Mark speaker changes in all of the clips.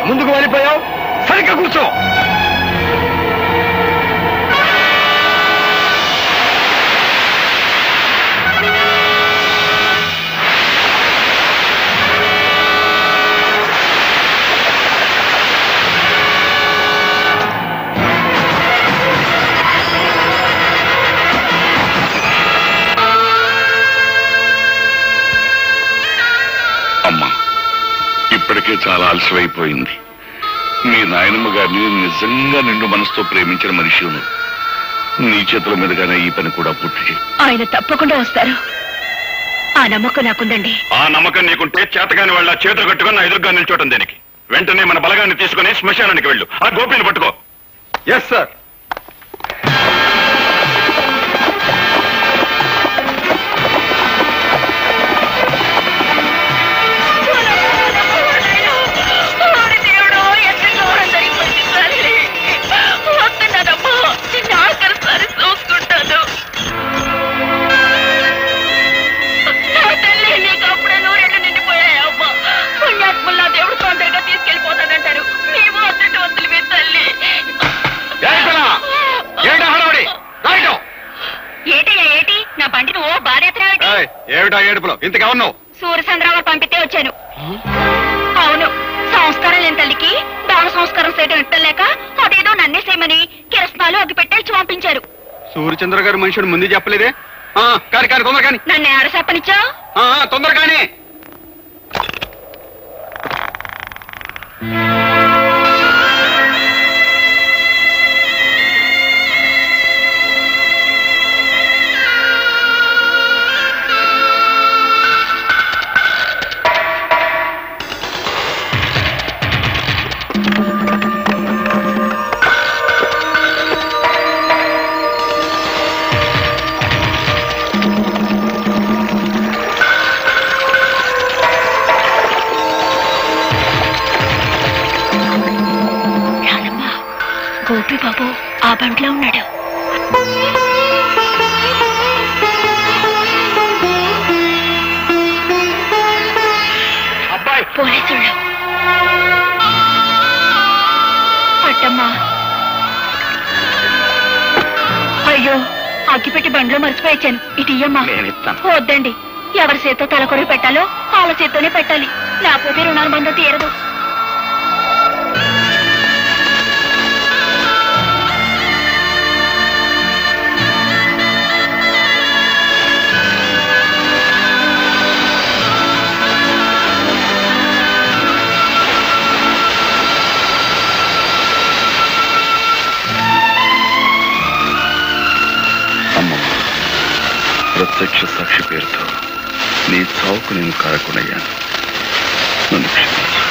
Speaker 1: ముందుకు వెళ్ళిపోయావు, సరిగ్గా కూర్చో.
Speaker 2: ఇప్పటికే చాలా ఆలస్యమైపోయింది. మీ నాయనమ్మ గారిని నిజంగా నిండు మనసుతో ప్రేమించిన మనిషి నీ చేతుల మీదుగానే ఈ పని కూడా పూర్తి చేయి.
Speaker 3: ఆయన తప్పకుండా వస్తారు, ఆ నమ్మకం నాకుందండి.
Speaker 4: ఆ నమ్మకం నీకుంటే చేతగాని వాళ్ళ చేతులు కట్టుకుని ఎదురుగా నిల్చోటం దేనికి? వెంటనే మన బలగాన్ని తీసుకుని శ్మశానానికి వెళ్ళు. ఆ గోపిని పట్టుకో.
Speaker 1: Yes sir.
Speaker 4: ఏమిటా ఏడుపులో? ఇంతగా ఉన్నావు?
Speaker 3: సూర్యచంద్రాలు పంపితే వచ్చాను. అవును, సంస్కారం లేని తల్లికి దాన సంస్కారం చేయడం ఇష్టం లేక అదేదో నన్నే చేయమని కిరసనాలు అగ్గి పెట్టేసి పంపించారు.
Speaker 4: సూర్యచంద్ర గారు మనుషుడు ముందు చెప్పలేదే? కాని కాని తొందర కాని.
Speaker 3: నన్ను ఆడ చెప్పనిచ్చా?
Speaker 4: తొందర కాని.
Speaker 3: గోపి బాబు ఆ బండిలో ఉన్నాడు.
Speaker 4: అబ్బాయి
Speaker 3: పోలీసుళ్ళు. పట్టమ్మా. అయ్యో, అగ్గిపెట్టి బండిలో మర్చిపోయొచ్చాను. ఇటు ఇయ్యమ్మా. వద్దండి, ఎవరి చేత్తో తలకొరి పెట్టాలో వాళ్ళ చేత్తోనే పెట్టాలి, లేకపోతే రుణానుబంధం తీరదు.
Speaker 2: ప్రత్యక్ష సాక్షి పేరుతో నీ చావుకు నేను కారకునయ్యాను. నన్ను క్షమించు.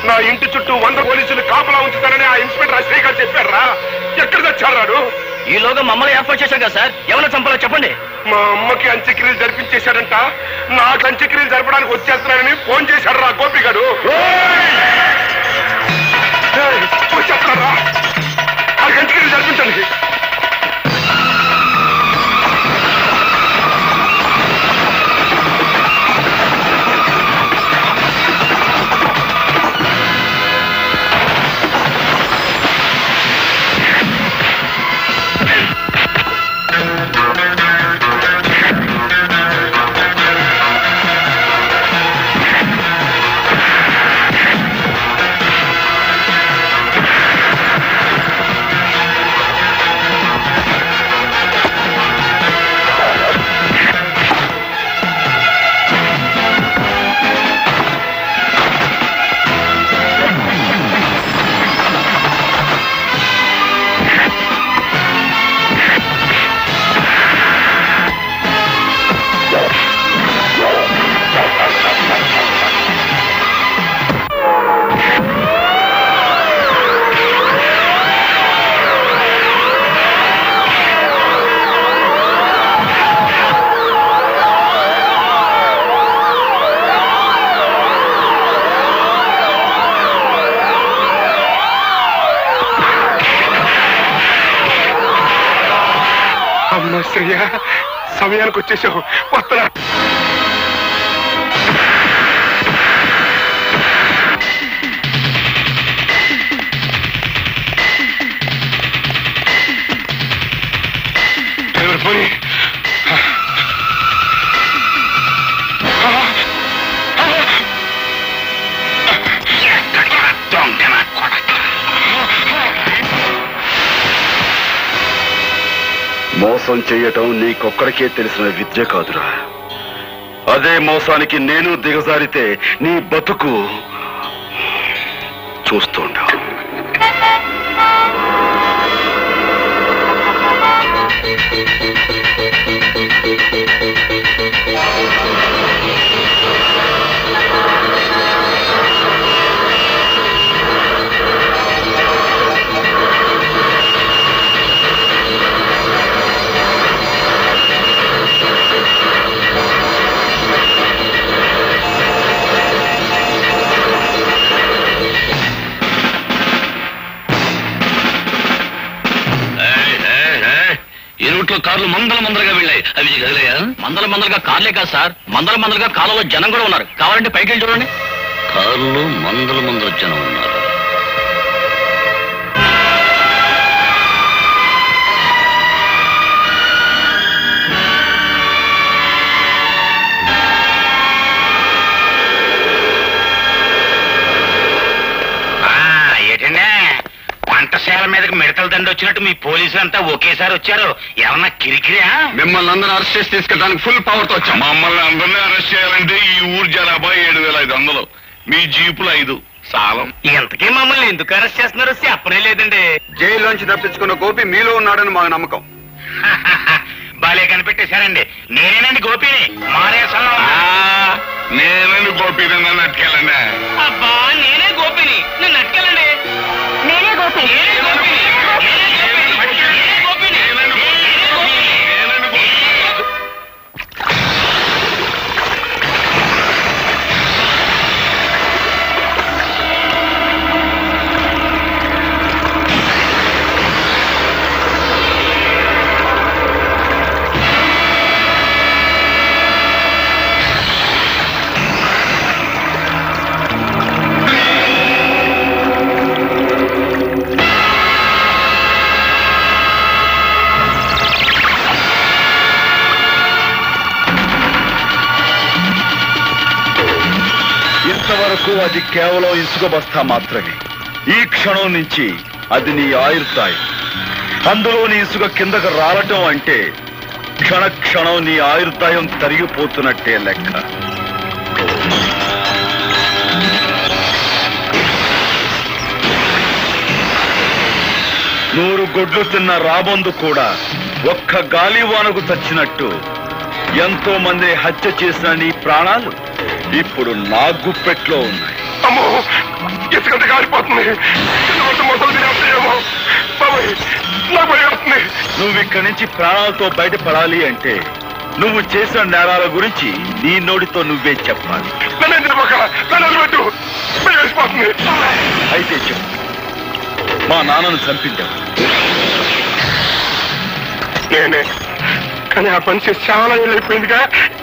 Speaker 4: నా ఇంటి చుట్టూ 100 పోలీసులు కాపలా ఉంచుతారని ఆ ఇన్స్పెక్టర్ శ్రీకాంత్ చెప్పారా? ఎక్కడ తెచ్చాడు?
Speaker 1: ఈలోగా మమ్మల్ని ఏర్పాటు చేశాం కదా సార్. ఎవరైనా చంపాలో చెప్పండి.
Speaker 4: మా అమ్మకి అంత్యక్రియలు జరిపించేశాడంట. నాకు అంత్యక్రియలు జరపడానికి వచ్చేస్తున్నానని ఫోన్ చేశాడు రా గోపి గారు. వచ్చేస్తున్నారా? ఆ అంత్యక్రియలు జరిపించండి. శ్రేయ సమయానికి వచ్చేసావు. వస్తున్నా. డ్రైవర్ పోనీ.
Speaker 5: మోసం చేయటం నీకొక్కడికే తెలిసిన విద్య కాదురా. అదే మోసానికి నేను దిగజారితే నీ బతుకు చూస్తుండా.
Speaker 1: కార్లు మందలుగా వెళ్ళాయి. అవి కదిలేయా? మందలుగా కార్లే కాదు సార్, మందలుగా కాలంలో జనం కూడా ఉన్నారు. కావాలంటే పైకి వెళ్ళి చూడండి. కార్లు మందల జనం ఉన్నారు.
Speaker 6: వంటశాల మీదకి మిడతల దండ వచ్చినట్టు మీ పోలీసులు అంతా ఒకేసారి వచ్చారు. ఏమన్నా కిరికిరియా?
Speaker 2: మిమ్మల్ని అందరినీ అరెస్ట్ చేసి తీసుకెళ్ళడానికి ఫుల్ పవర్ తో వచ్చాం. మమ్మల్ని అందరినీ అరెస్ట్ చేయాలంటే ఈ ఊరు జనాభా 7,500, మీ జీపులు 5 సాలం.
Speaker 6: ఇంతకీ మమ్మల్ని ఎందుకు అరెస్ట్ చేస్తున్నారో చెప్పనే లేదండి.
Speaker 5: జైల్లోంచి తప్పించుకున్న గోపి మీలో ఉన్నాడని మాకు నమ్మకం.
Speaker 6: బాలే కనిపెట్టేశారండి. నేనేనండి గోపిని. మారేసంలో
Speaker 2: నేనండి గోపి, నన్ను అట్టుకెళ్ళండి.
Speaker 6: అబ్బా నేనే గోపిని, నన్ను అట్టుకెళ్ళండి.
Speaker 3: నేనే గోపి.
Speaker 5: ఇంతవరకు అది కేవలం ఇసుక బస్తా మాత్రమే. ఈ క్షణం నుంచి అది నీ ఆయుర్దాయం. అందులోని ఇసుక కిందకు రావటం అంటే క్షణం నీ ఆయుర్దాయం తరిగిపోతున్నట్టే లెక్క. నూరు గొడ్లు తిన్న రాబందు కూడా ఒక్క గాలివానకు చచ్చినట్టు ఎంతో మంది హత్య చేసిన నీ ప్రాణాలు ఇప్పుడు నా గుప్పెట్లో ఉన్నాయి.
Speaker 4: అమ్మో, ఇసుకంత కాలిపోతుంది.
Speaker 5: నువ్వు ఇక్కడి నుంచి ప్రాణాలతో బయటపడాలి అంటే నువ్వు చేసిన నేరాల గురించి నీ నోటితో నువ్వే చెప్పాలి. అయితే చెప్పు, మా నాన్నను చంపించావు.
Speaker 4: నేనే, కానీ ఆ పని చేసి చాలా ఏళ్ళు అయిపోయిందిగా.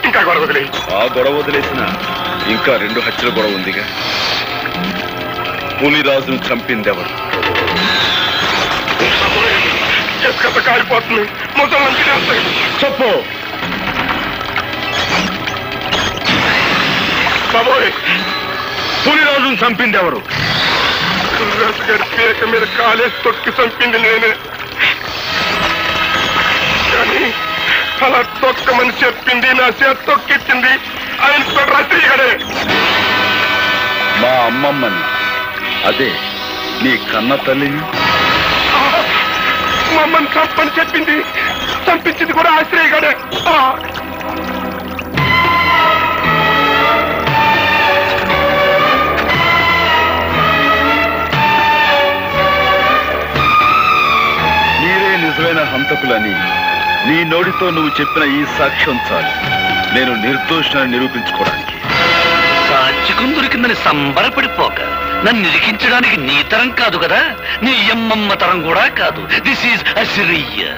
Speaker 4: ఇంకా గొడవ వదిలే.
Speaker 5: ఆ గొడవ వదిలేసిన ఇంకా 2 హత్యల గొడవ ఉందిగా. పులిరాజును చంపిందెవరు?
Speaker 4: ఎక్కడ కాలిపోతుంది. మొత్తం
Speaker 5: చెప్పు.
Speaker 4: బాబోయ్,
Speaker 5: పులిరాజును చంపిందెవరు?
Speaker 4: పులిరాజు గారి పీక మీద కాలేసి తొక్కి చంపింది నేనే. కానీ అలా తొక్కమని చెప్పింది, నా చేత తొక్కిచ్చింది ఆయన రాత్రి గడే.
Speaker 5: మా అమ్మమ్మని, అదే నీ కన్న తల్లిని.
Speaker 4: మా అమ్మని చంపని చెప్పింది, చంపించింది కూడా ఆశ్రయ గడే.
Speaker 5: మీరే నిజమైన హంతకులని నీ నోటితో నువ్వు చెప్పిన ఈ సాక్ష్యం చాలు నేను నిర్దోషాన్ని నిరూపించుకోవడానికి.
Speaker 1: సాక్షికం దొరికిందని సంబరపడిపోక నన్ను నిరికించడానికి నీ తరం కాదు కదా, నీ అమ్మమ్మ తరం కూడా కాదు. This is Assyria.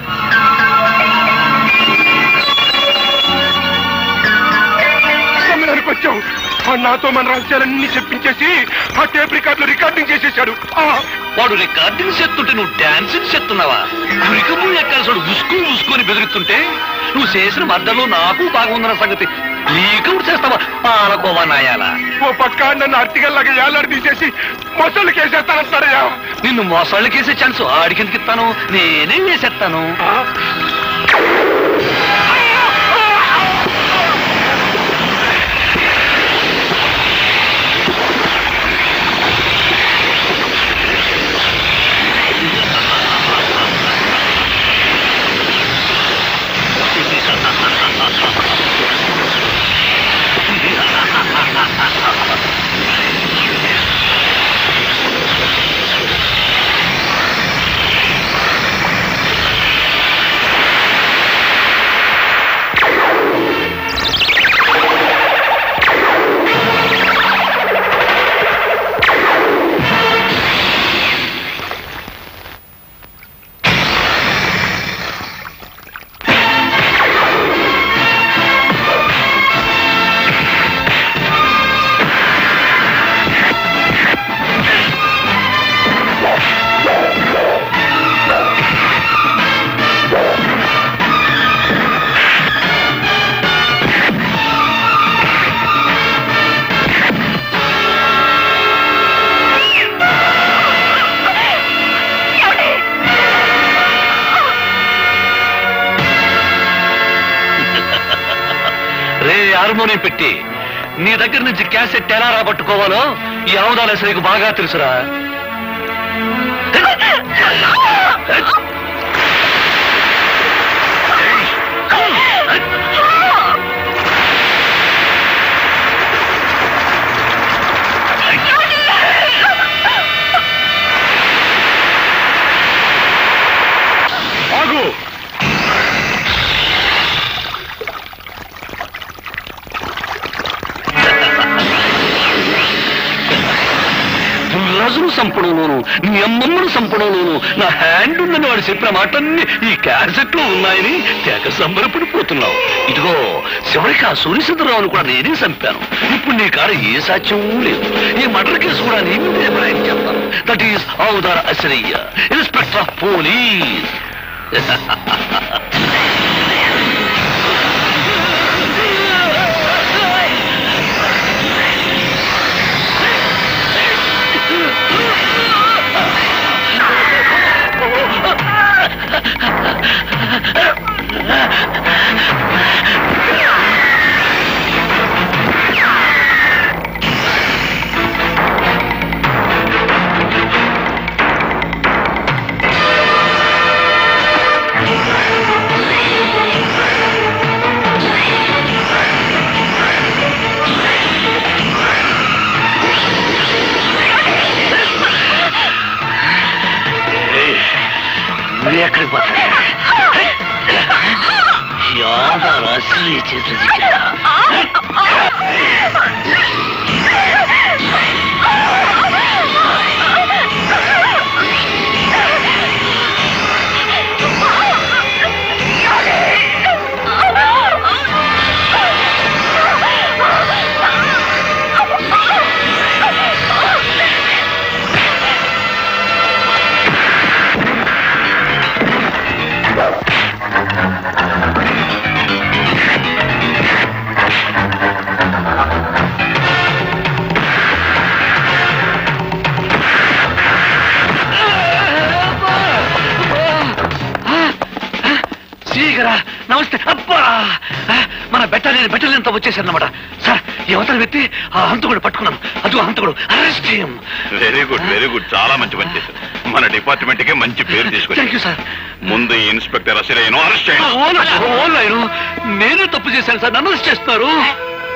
Speaker 4: దగ్గరికి వచ్చావు. నాతో మన రహస్యాలన్నీ చెప్పించేసి ఆ టేప్ రికార్డులో రికార్డింగ్ చేసేశాడు.
Speaker 1: వాడు రికార్డింగ్ చేస్తుంటే నువ్వు డాన్సింగ్ చేస్తున్నావా? కురికము ఎక్కాల్సి ఉసుకు ఉసుకొని బెదురుతుంటే నువ్వు చేసిన మద్దలు నాకు బాగుందన్న సంగతి నీకు చేస్తావా? ఆలకోవా నాయాలా.
Speaker 4: ఓ పక్క నన్ను అర్తిగల్లాగా ఏళ్ళాడు తీసేసి మొసళ్ళకి వేసేస్తానంటారయ్యా.
Speaker 1: నిన్ను మోసాళ్ళకి వేసే ఛాన్స్ ఆడికి ఎందుకు ఇస్తాను? నేనే వేసేస్తాను. హార్మోనియం పెట్టి నీ దగ్గర నుంచి క్యాసెట్ ఎలా రాబట్టుకోవాలో ఈ అవదాలేసరికి బాగా తెలుసురా. రాజును సంపడంలోను నీ అమ్మమ్మను సంపడంలోను నా హ్యాండ్ ఉందని వాడు చెప్పిన మాటన్ని ఈ క్యాసెట్ లో ఉన్నాయని తెగ సంబరపడిపోతున్నావు. ఇదిగో చివరికి ఆ సూర్యచంద్రరావును కూడా నేనే చంపాను. ఇప్పుడు నీ కాడ ఏ సాక్ష్యం లేదు. ఈ మర్డర్ కేసు కూడా నీ మీదే ప్రయాణం చేస్తాను. దట్ ఈస్ అవతార అసరయ్య, ఇన్స్పెక్టర్ ఆఫ్ పోలీస్. ఎక్కడికి పోతా రాసి చేసేది నమస్తే. అబ్బా, మన బెటాలియన్ వచ్చేసారన్నమాట. సార్, ఈ అవతల వ్యక్తి ఆ హంతకుడు పట్టుకున్నాం. అది హంతకుడు. అరెస్ట్ చేయం.
Speaker 4: Very good, very good. చాలా మంచి పని చేశారు. మన డిపార్ట్మెంట్ కి మంచి పేరు తీసుకొచ్చారు.
Speaker 1: Thank you sir.
Speaker 4: ముందు ఇన్స్పెక్టర్ అసలు అరెస్ట్ చేయండి.
Speaker 1: నేనే తప్పు చేశాను సార్, నన్ను అరెస్ట్ చేస్తున్నారు.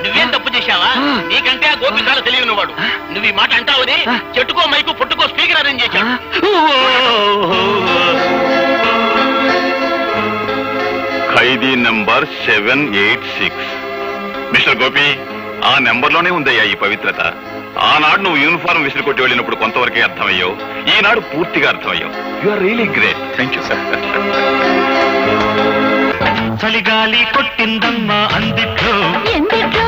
Speaker 6: నువ్వేం తప్పు చేశావా? నీకంటే ఆ గోపి చాలా తెలియని వాడు. నువ్వు ఈ మాట అంటావని చెట్టుకో మైకు పుట్టుకో స్పీకర్ అరేంజ్ చేశాడు.
Speaker 4: ఖైదీ నంబర్ 786. మిస్టర్ గోపి, ఆ నెంబర్లోనే ఉందయ్యా ఈ పవిత్రత. ఆనాడు నువ్వు యూనిఫారం విసిరి కొట్టి వెళ్ళినప్పుడు కొంతవరకే అర్థమయ్యావు. ఈనాడు పూర్తిగా అర్థమయ్యావు. You are really great. Thank you sir.
Speaker 7: చలిగాలి కొట్టిందమ్మా అందిట్లో
Speaker 3: ఎందిట్లో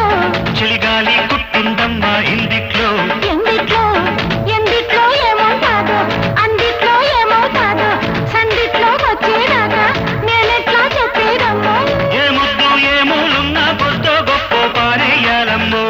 Speaker 7: చలిగాలి కొట్టిందమ్మా ఇందిట్లో
Speaker 3: ఎందిట్లో ఎందిట్లో ఏమవుతాదో అందిట్లో ఏమవుతాదో సందిట్లో వచ్చేదాకా నేనెట్లా చెప్పేదమ్మో
Speaker 7: ఏ ముద్దు ఏ మూలున్నా కొద్దో గొప్ప పారేయాలమ్మో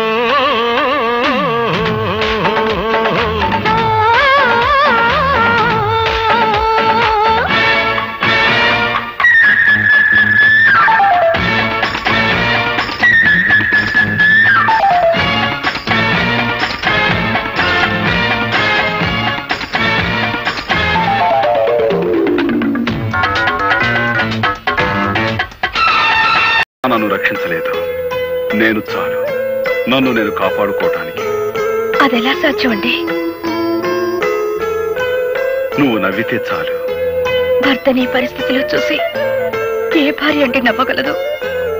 Speaker 5: నన్ను రక్షించలేదు. నేను చాలు నన్ను నేను కాపాడుకోవటానికి.
Speaker 3: అదెలా సాధ్యం అండి?
Speaker 5: నువ్వు నవ్వితే చాలు.
Speaker 3: భర్తని పరిస్థితిలో చూసి ఏ భార్య అంటే నవ్వగలదు?